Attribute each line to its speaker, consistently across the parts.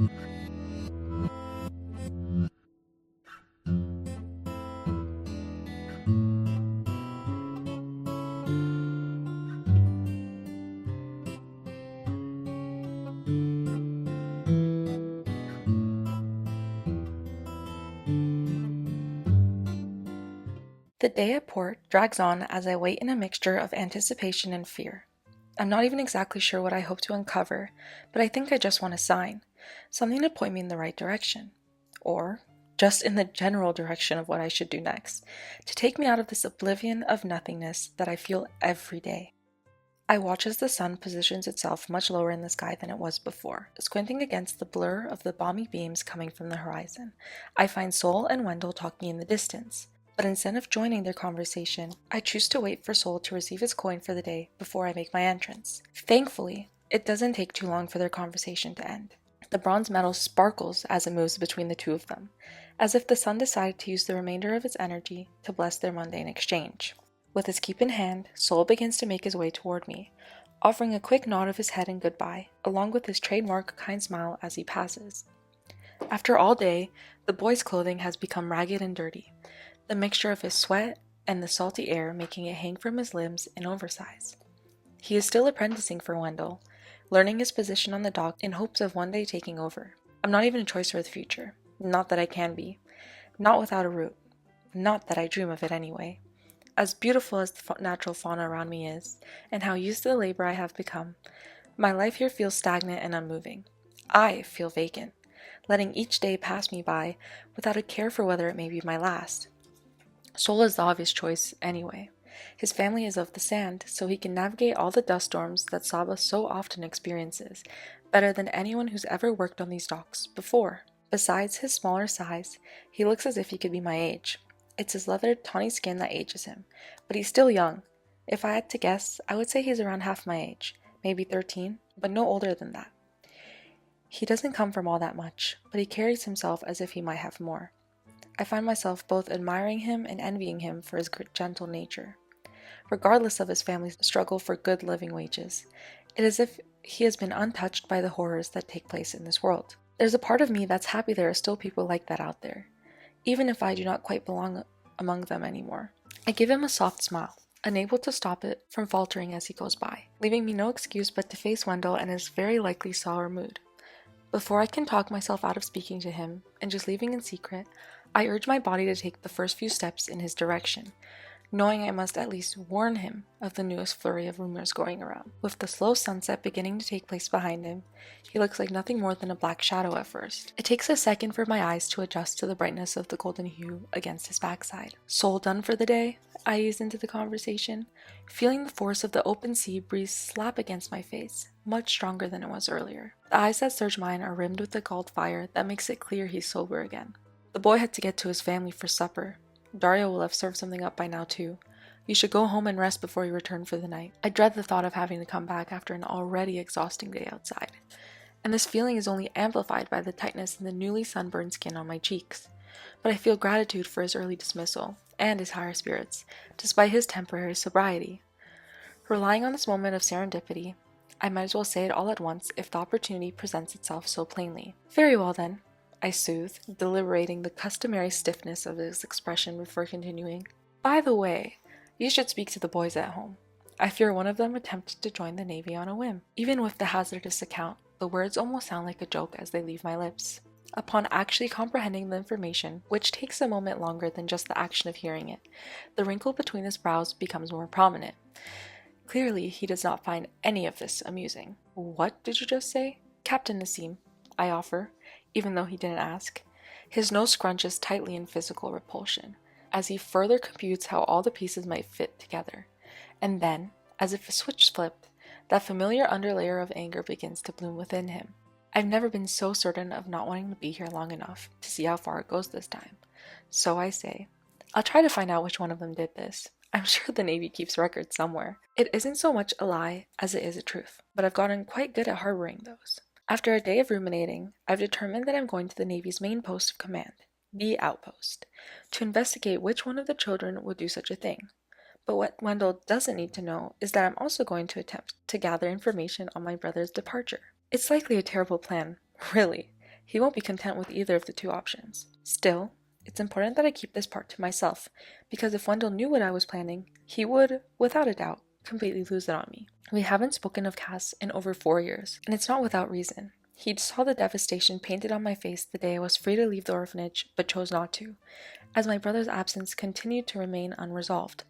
Speaker 1: The day at port drags on as I wait in a mixture of anticipation and fear. I'm not even exactly sure what I hope to uncover, but I think I just want a sign, something to point me in the right direction. Or just in the general direction of what I should do next, to take me out of this oblivion of nothingness that I feel every day. I watch as the sun positions itself much lower in the sky than it was before, squinting against the blur of the balmy beams coming from the horizon. I find Sol and Wendell talking in the distance, but instead of joining their conversation, I choose to wait for Sol to receive his coin for the day before I make my entrance. Thankfully, it doesn't take too long for their conversation to end. The bronze medal sparkles as it moves between the two of them, as if the sun decided to use the remainder of its energy to bless their mundane exchange. With his keep in hand, Sol begins to make his way toward me, offering a quick nod of his head in goodbye, along with his trademark kind smile as he passes. After all day, the boy's clothing has become ragged and dirty, the mixture of his sweat and the salty air making it hang from his limbs in oversize. He is still apprenticing for Wendell, learning his position on the dock in hopes of one day taking over. I'm not even a choice for the future. Not that I can be. Not without a root. Not that I dream of it anyway. As beautiful as the natural fauna around me is, and how used to the labor I have become, my life here feels stagnant and unmoving. I feel vacant, letting each day pass me by without a care for whether it may be my last. Sol is the obvious choice anyway. His family is of the sand, so he can navigate all the dust storms that Saba so often experiences, better than anyone who's ever worked on these docks before. Besides his smaller size, he looks as if he could be my age. It's his leathered, tawny skin that ages him, but he's still young. If I had to guess, I would say he's around half my age, maybe 13, but no older than that. He doesn't come from all that much, but he carries himself as if he might have more. I find myself both admiring him and envying him for his gentle nature. Regardless of his family's struggle for good living wages, it is as if he has been untouched by the horrors that take place in this world. There's a part of me that's happy there are still people like that out there, even if I do not quite belong among them anymore. I give him a soft smile, unable to stop it from faltering as he goes by, leaving me no excuse but to face Wendell and his very likely sour mood. Before I can talk myself out of speaking to him and just leaving in secret, I urge my body to take the first few steps in his direction, knowing I must at least warn him of the newest flurry of rumors going around. With the slow sunset beginning to take place behind him, he looks like nothing more than a black shadow at first. It takes a second for my eyes to adjust to the brightness of the golden hue against his backside. Sol done for the day? I ease into the conversation, feeling the force of the open sea breeze slap against my face, much stronger than it was earlier. The eyes that search mine are rimmed with a galled fire that makes it clear he's sober again. The boy had to get to his family for supper. Dario will have served something up by now too. You should go home and rest before you return for the night. I dread the thought of having to come back after an already exhausting day outside, and this feeling is only amplified by the tightness in the newly sunburned skin on my cheeks. But I feel gratitude for his early dismissal, and his higher spirits, despite his temporary sobriety. Relying on this moment of serendipity, I might as well say it all at once if the opportunity presents itself so plainly. Very well then, I soothe, deliberating the customary stiffness of his expression before continuing. By the way, you should speak to the boys at home. I fear one of them attempted to join the Navy on a whim. Even with the hazardous account, the words almost sound like a joke as they leave my lips. Upon actually comprehending the information, which takes a moment longer than just the action of hearing it, the wrinkle between his brows becomes more prominent. Clearly, he does not find any of this amusing. What did you just say? Captain Nassim, I offer, even though he didn't ask. His nose scrunches tightly in physical repulsion, as he further computes how all the pieces might fit together. And then, as if a switch flipped, that familiar underlayer of anger begins to bloom within him. I've never been so certain of not wanting to be here long enough to see how far it goes this time. So I say, I'll try to find out which one of them did this. I'm sure the Navy keeps records somewhere. It isn't so much a lie as it is a truth, but I've gotten quite good at harboring those. After a day of ruminating, I've determined that I'm going to the Navy's main post of command, the outpost, to investigate which one of the children would do such a thing. But what Wendell doesn't need to know is that I'm also going to attempt to gather information on my brother's departure. It's likely a terrible plan, really, he won't be content with either of the two options. Still, it's important that I keep this part to myself, because if Wendell knew what I was planning, he would, without a doubt, completely lose it on me. We haven't spoken of Cass in over 4 years, and it's not without reason. He saw the devastation painted on my face the day I was free to leave the orphanage, but chose not to, as my brother's absence continued to remain unresolved.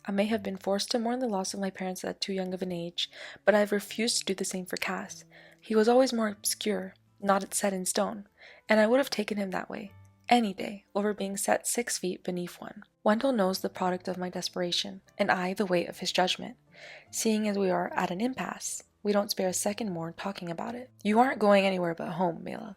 Speaker 1: I may have been forced to mourn the loss of my parents at too young of an age, but I have refused to do the same for Cass. He was always more obscure, not set in stone, and I would have taken him that way, any day, over being set 6 feet beneath one. Wendell knows the product of my desperation, and I the weight of his judgment. Seeing as we are at an impasse, we don't spare a second more talking about it. You aren't going anywhere but home, Mela.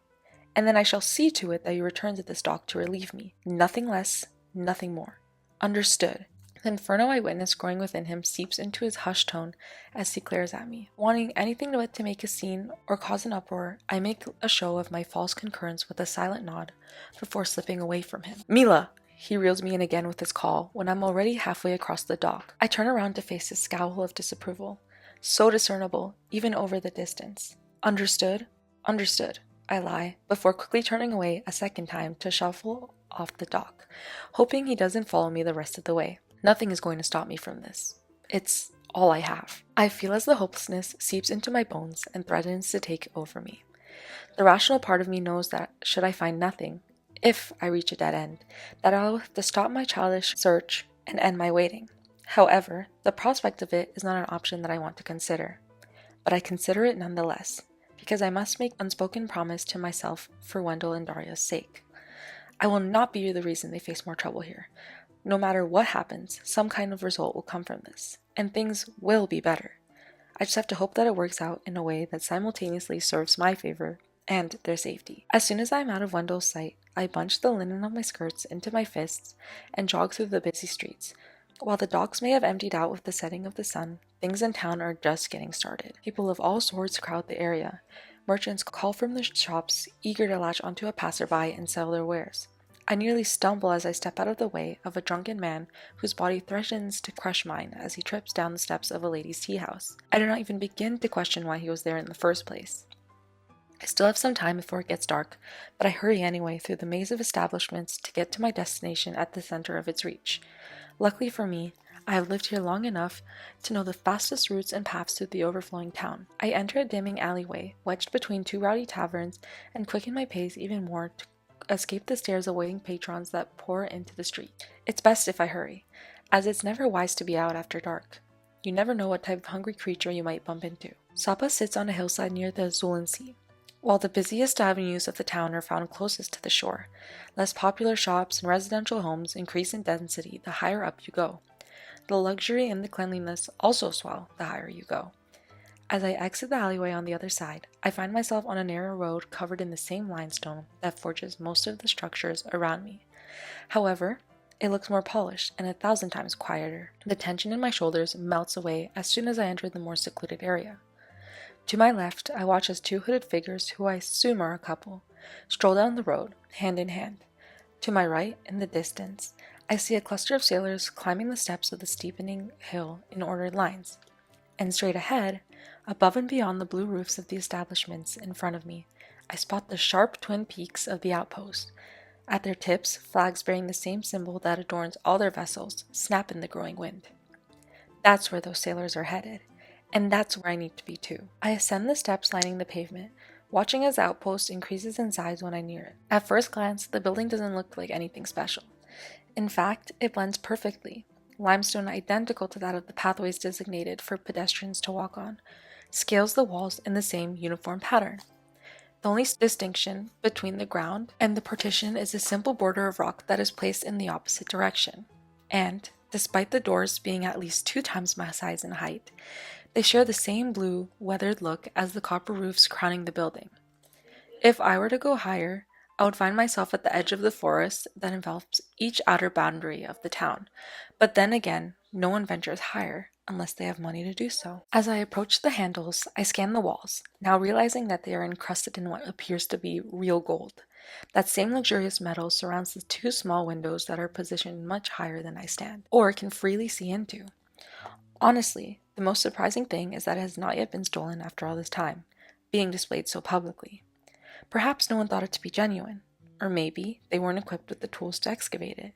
Speaker 1: And then I shall see to it that you return to this dock to relieve me. Nothing less, nothing more. Understood. The inferno I witness growing within him seeps into his hushed tone as he glares at me. Wanting anything but to make a scene or cause an uproar, I make a show of my false concurrence with a silent nod before slipping away from him. Mila! He reels me in again with his call when I'm already halfway across the dock. I turn around to face his scowl of disapproval, so discernible even over the distance. Understood? Understood, I lie, before quickly turning away a second time to shuffle off the dock, hoping he doesn't follow me the rest of the way. Nothing is going to stop me from this. It's all I have. I feel as the hopelessness seeps into my bones and threatens to take over me. The rational part of me knows that, should I find nothing, if I reach a dead end, that I'll have to stop my childish search and end my waiting. However, the prospect of it is not an option that I want to consider. But I consider it nonetheless, because I must make unspoken promise to myself for Wendell and Daria's sake. I will not be the reason they face more trouble here. No matter what happens, some kind of result will come from this, and things will be better. I just have to hope that it works out in a way that simultaneously serves my favor and their safety. As soon as I am out of Wendell's sight, I bunch the linen of my skirts into my fists and jog through the busy streets. While the docks may have emptied out with the setting of the sun, things in town are just getting started. People of all sorts crowd the area. Merchants call from their shops, eager to latch onto a passerby and sell their wares. I nearly stumble as I step out of the way of a drunken man whose body threatens to crush mine as he trips down the steps of a lady's tea house. I do not even begin to question why he was there in the first place. I still have some time before it gets dark, but I hurry anyway through the maze of establishments to get to my destination at the center of its reach. Luckily for me, I have lived here long enough to know the fastest routes and paths through the overflowing town. I enter a dimming alleyway, wedged between 2 rowdy taverns, and quicken my pace even more to escape the stares of waiting patrons that pour into the street. It's best if I hurry, as it's never wise to be out after dark. You never know what type of hungry creature you might bump into. Sapa sits on a hillside near the Zulan Sea. While the busiest avenues of the town are found closest to the shore, less popular shops and residential homes increase in density the higher up you go. The luxury and the cleanliness also swell the higher you go. As I exit the alleyway on the other side, I find myself on a narrow road covered in the same limestone that forges most of the structures around me. However, it looks more polished and 1,000 times quieter. The tension in my shoulders melts away as soon as I enter the more secluded area. To my left, I watch as 2 hooded figures, who I assume are a couple, stroll down the road, hand in hand. To my right, in the distance, I see a cluster of sailors climbing the steps of the steepening hill in ordered lines. And straight ahead, above and beyond the blue roofs of the establishments in front of me, I spot the sharp twin peaks of the outpost. At their tips, flags bearing the same symbol that adorns all their vessels snap in the growing wind. That's where those sailors are headed, and that's where I need to be too. I ascend the steps lining the pavement, watching as the outpost increases in size when I near it. At first glance, the building doesn't look like anything special. In fact, it blends perfectly. Limestone identical to that of the pathways designated for pedestrians to walk on, scales the walls in the same uniform pattern. The only distinction between the ground and the partition is a simple border of rock that is placed in the opposite direction. And, despite the doors being at least 2 times my size and height, they share the same blue, weathered look as the copper roofs crowning the building. If I were to go higher, I would find myself at the edge of the forest that envelops each outer boundary of the town, but then again, no one ventures higher unless they have money to do so. As I approach the handles, I scan the walls, now realizing that they are encrusted in what appears to be real gold. That same luxurious metal surrounds the 2 small windows that are positioned much higher than I stand, or can freely see into. Honestly, the most surprising thing is that it has not yet been stolen after all this time, being displayed so publicly. Perhaps no one thought it to be genuine, or maybe they weren't equipped with the tools to excavate it.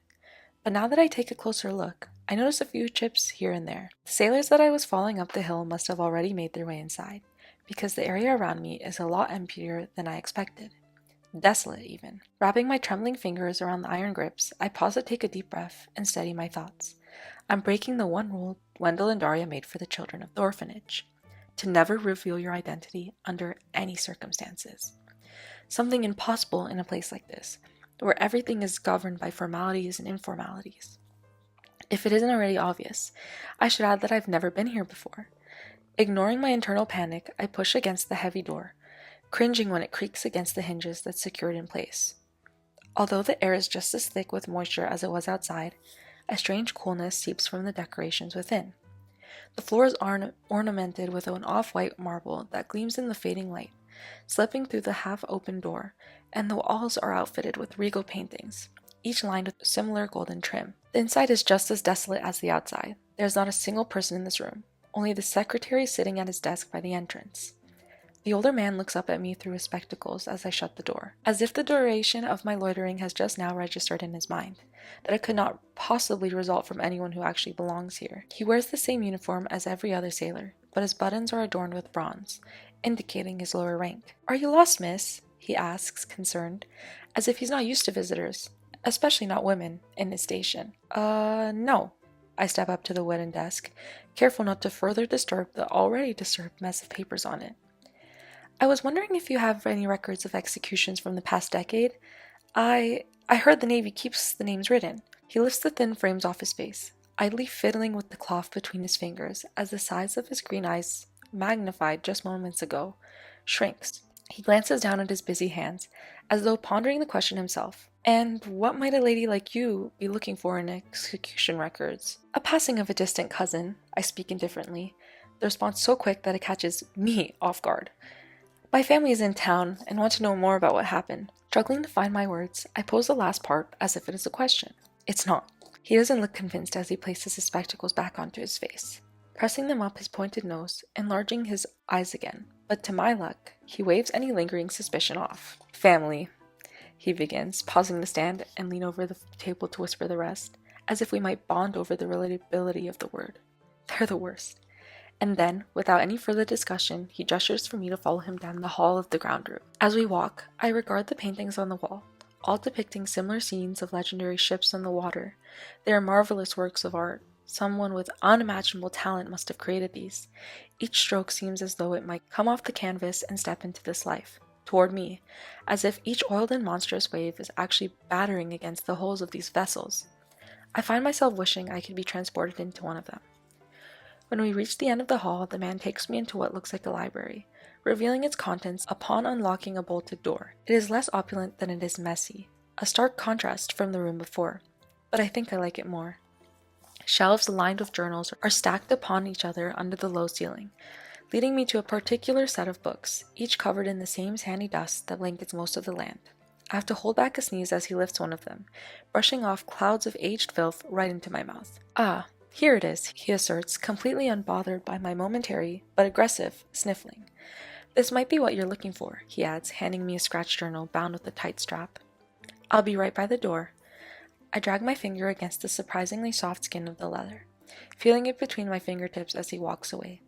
Speaker 1: But now that I take a closer look, I notice a few chips here and there. The sailors that I was following up the hill must have already made their way inside, because the area around me is a lot emptier than I expected. Desolate, even. Wrapping my trembling fingers around the iron grips, I pause to take a deep breath and steady my thoughts. I'm breaking the one rule Wendell and Daria made for the children of the orphanage: to never reveal your identity under any circumstances. Something impossible in a place like this, where everything is governed by formalities and informalities. If it isn't already obvious, I should add that I've never been here before. Ignoring my internal panic, I push against the heavy door, cringing when it creaks against the hinges that secure it in place. Although the air is just as thick with moisture as it was outside, a strange coolness seeps from the decorations within. The floor is ornamented with an off-white marble that gleams in the fading light, slipping through the half-open door, and the walls are outfitted with regal paintings, each lined with similar golden trim. The inside is just as desolate as the outside. There is not a single person in this room, only the secretary sitting at his desk by the entrance. The older man looks up at me through his spectacles as I shut the door, as if the duration of my loitering has just now registered in his mind, that it could not possibly result from anyone who actually belongs here. He wears the same uniform as every other sailor, but his buttons are adorned with bronze, indicating his lower rank. "Are you lost, miss?" he asks, concerned, as if he's not used to visitors, especially not women, in his station. No." I step up to the wooden desk, careful not to further disturb the already disturbed mess of papers on it. "I was wondering if you have any records of executions from the past decade. I heard the Navy keeps the names written." He lifts the thin frames off his face, idly fiddling with the cloth between his fingers as the size of his green eyes, magnified just moments ago, shrinks. He glances down at his busy hands, as though pondering the question himself. "And what might a lady like you be looking for in execution records?" "A passing of a distant cousin," I speak indifferently, the response so quick that it catches me off guard. "My family is in town and want to know more about what happened." Struggling to find my words, I pose the last part as if it is a question. "It's not." He doesn't look convinced as he places his spectacles back onto his face, pressing them up his pointed nose, enlarging his eyes again. But to my luck, he waves any lingering suspicion off. "Family," he begins, pausing to stand and lean over the table to whisper the rest, as if we might bond over the relatability of the word. "They're the worst." And then, without any further discussion, he gestures for me to follow him down the hall of the ground room. As we walk, I regard the paintings on the wall, all depicting similar scenes of legendary ships on the water. They are marvelous works of art. Someone with unimaginable talent must have created these. Each stroke seems as though it might come off the canvas and step into this life, toward me, as if each oiled and monstrous wave is actually battering against the hulls of these vessels. I find myself wishing I could be transported into one of them. When we reach the end of the hall, the man takes me into what looks like a library, revealing its contents upon unlocking a bolted door. It is less opulent than it is messy, a stark contrast from the room before, but I think I like it more. Shelves lined with journals are stacked upon each other under the low ceiling, leading me to a particular set of books, each covered in the same sandy dust that blankets most of the land. I have to hold back a sneeze as he lifts one of them, brushing off clouds of aged filth right into my mouth. "Ah, here it is," he asserts, completely unbothered by my momentary, but aggressive, sniffling. "This might be what you're looking for," he adds, handing me a scratch journal bound with a tight strap. "I'll be right by the door." I drag my finger against the surprisingly soft skin of the leather, feeling it between my fingertips as he walks away.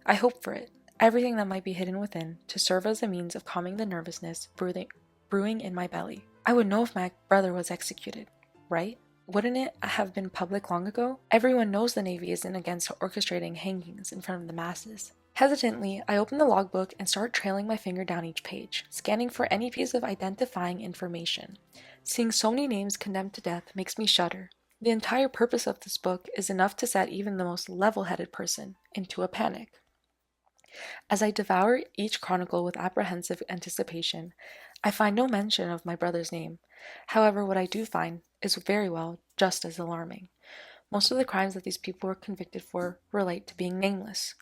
Speaker 1: I hope for it, everything that might be hidden within, to serve as a means of calming the nervousness brewing in my belly. I would know if my brother was executed, right? Wouldn't it have been public long ago? Everyone knows the Navy isn't against orchestrating hangings in front of the masses. Hesitantly, I open the logbook and start trailing my finger down each page, scanning for any piece of identifying information. Seeing so many names condemned to death makes me shudder. The entire purpose of this book is enough to set even the most level-headed person into a panic. As I devour each chronicle with apprehensive anticipation, I find no mention of my brother's name. However, what I do find is very well just as alarming. Most of the crimes that these people were convicted for relate to being nameless.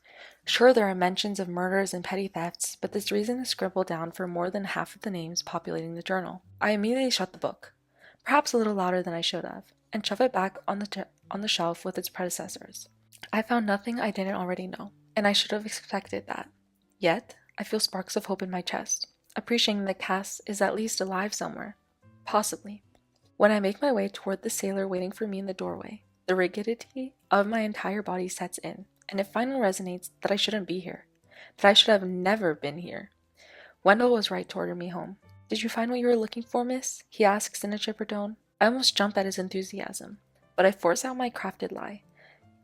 Speaker 1: Sure, there are mentions of murders and petty thefts, but this reason is scribbled down for more than half of the names populating the journal. I immediately shut the book, perhaps a little louder than I should have, and shove it back on the shelf with its predecessors. I found nothing I didn't already know, and I should have expected that. Yet, I feel sparks of hope in my chest, appreciating that Cass is at least alive somewhere. Possibly. When I make my way toward the sailor waiting for me in the doorway, the rigidity of my entire body sets in, and it finally resonates that I shouldn't be here, that I should have never been here. Wendell was right to order me home. "Did you find what you were looking for, miss?" he asks in a chipper tone. I almost jump at his enthusiasm, but I force out my crafted lie.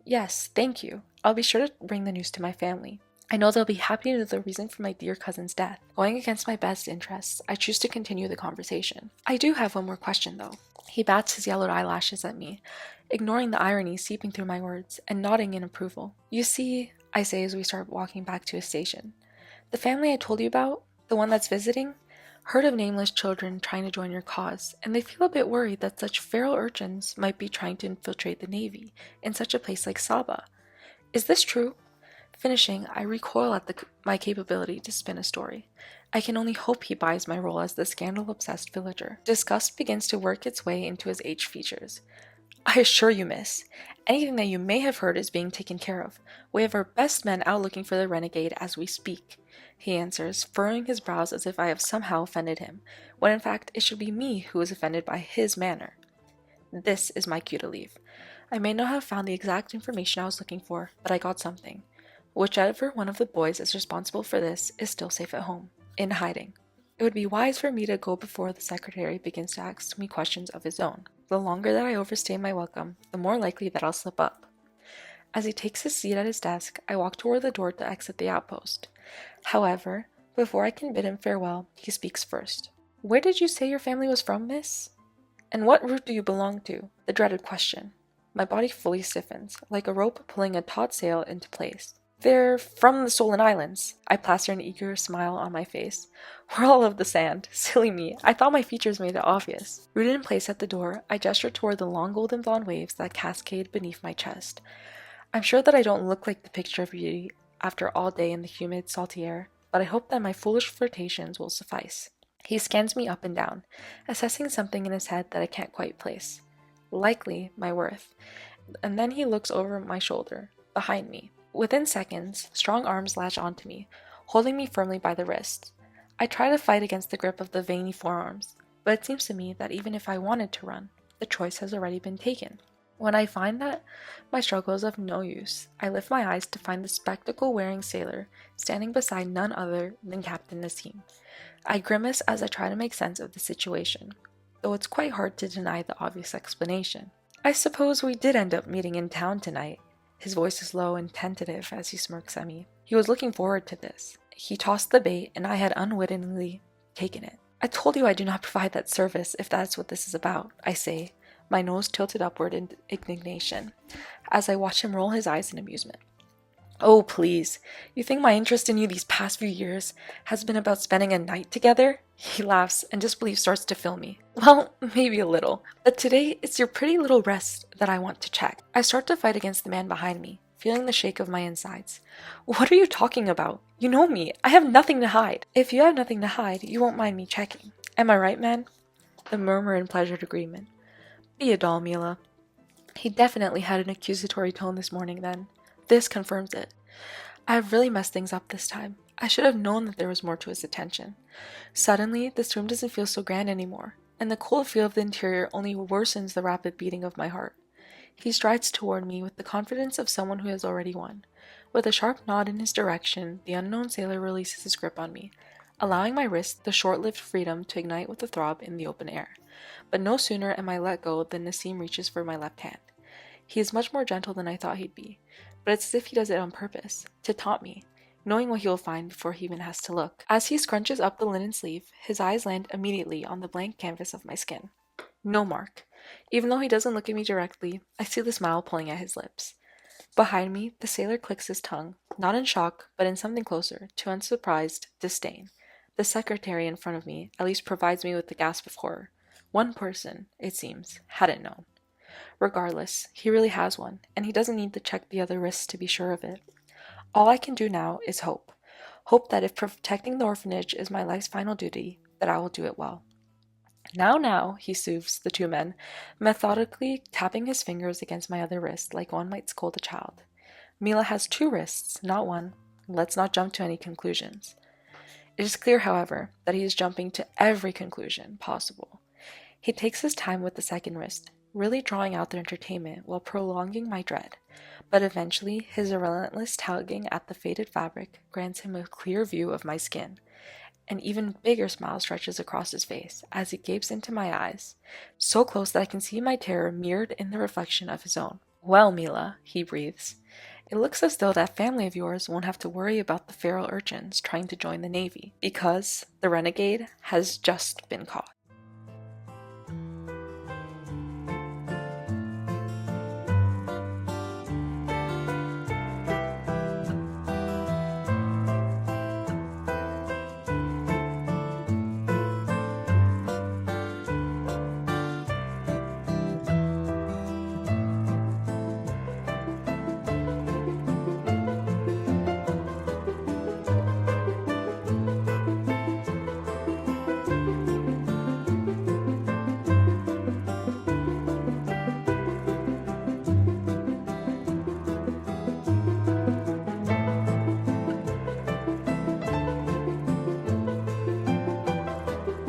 Speaker 1: "Yes, thank you. I'll be sure to bring the news to my family. I know they'll be happy to know the reason for my dear cousin's death." Going against my best interests, I choose to continue the conversation. "I do have one more question, though." He bats his yellowed eyelashes at me, ignoring the irony seeping through my words, and nodding in approval. "You see," I say as we start walking back to his station, "the family I told you about, the one that's visiting, heard of nameless children trying to join your cause, and they feel a bit worried that such feral urchins might be trying to infiltrate the Navy in such a place like Saba. Is this true?" Finishing, I recoil at my capability to spin a story. I can only hope he buys my role as the scandal-obsessed villager. Disgust begins to work its way into his aged features. "I assure you, miss, anything that you may have heard is being taken care of. We have our best men out looking for the renegade as we speak," he answers, furrowing his brows as if I have somehow offended him, when in fact it should be me who is offended by his manner. This is my cue to leave. I may not have found the exact information I was looking for, but I got something. Whichever one of the boys is responsible for this is still safe at home, in hiding. It would be wise for me to go before the secretary begins to ask me questions of his own. The longer that I overstay my welcome, the more likely that I'll slip up. As he takes his seat at his desk, I walk toward the door to exit the outpost. However, before I can bid him farewell, he speaks first. "Where did you say your family was from, miss? And what route do you belong to?" The dreaded question. My body fully stiffens, like a rope pulling a taut sail into place. "They're from the Solon Islands." I plaster an eager smile on my face. "We're all of the sand. Silly me, I thought my features made it obvious." Rooted in place at the door, I gesture toward the long golden blonde waves that cascade beneath my chest. I'm sure that I don't look like the picture of beauty after all day in the humid, salty air, but I hope that my foolish flirtations will suffice. He scans me up and down, assessing something in his head that I can't quite place. Likely my worth. And then he looks over my shoulder, behind me. Within seconds, strong arms latch onto me, holding me firmly by the wrists. I try to fight against the grip of the veiny forearms, but it seems to me that even if I wanted to run, the choice has already been taken. When I find that my struggle is of no use, I lift my eyes to find the spectacle-wearing sailor standing beside none other than Captain Nassim. I grimace as I try to make sense of the situation, though it's quite hard to deny the obvious explanation. "I suppose we did end up meeting in town tonight." His voice is low and tentative as he smirks at me. He was looking forward to this. He tossed the bait, and I had unwittingly taken it. "I told you I do not provide that service, if that's what this is about," I say, my nose tilted upward in indignation, as I watch him roll his eyes in amusement. "Oh, please. You think my interest in you these past few years has been about spending a night together?" He laughs, and disbelief starts to fill me. "Well, maybe a little. But today, it's your pretty little wrist that I want to check." I start to fight against the man behind me, feeling the shake of my insides. "What are you talking about? You know me. I have nothing to hide." "If you have nothing to hide, you won't mind me checking. Am I right, man?" The murmur in pleasured agreement. "Be a doll, Mila." He definitely had an accusatory tone this morning, then. This confirms it. I have really messed things up this time. I should have known that there was more to his attention. Suddenly, this room doesn't feel so grand anymore, and the cold feel of the interior only worsens the rapid beating of my heart. He strides toward me with the confidence of someone who has already won. With a sharp nod in his direction, the unknown sailor releases his grip on me, allowing my wrist the short-lived freedom to ignite with a throb in the open air. But no sooner am I let go than Nassim reaches for my left hand. He is much more gentle than I thought he'd be, but it's as if he does it on purpose, to taunt me, knowing what he will find before he even has to look. As he scrunches up the linen sleeve, his eyes land immediately on the blank canvas of my skin. No mark. Even though he doesn't look at me directly, I see the smile pulling at his lips. Behind me, the sailor clicks his tongue, not in shock, but in something closer to unsurprised disdain. The secretary in front of me at least provides me with the gasp of horror. One person, it seems, hadn't known. Regardless, he really has one, and he doesn't need to check the other wrists to be sure of it. All I can do now is hope. Hope that if protecting the orphanage is my life's final duty, that I will do it well. Now, he soothes the two men, methodically tapping his fingers against my other wrist like one might scold a child. Mila has two wrists, not one. Let's not jump to any conclusions. It is clear, however, that he is jumping to every conclusion possible. He takes his time with the second wrist, really drawing out the entertainment while prolonging my dread. But eventually, his relentless tugging at the faded fabric grants him a clear view of my skin. An even bigger smile stretches across his face as he gapes into my eyes, so close that I can see my terror mirrored in the reflection of his own. "Well, Mila," he breathes, "it looks as though that family of yours won't have to worry about the feral urchins trying to join the Navy, because the renegade has just been caught."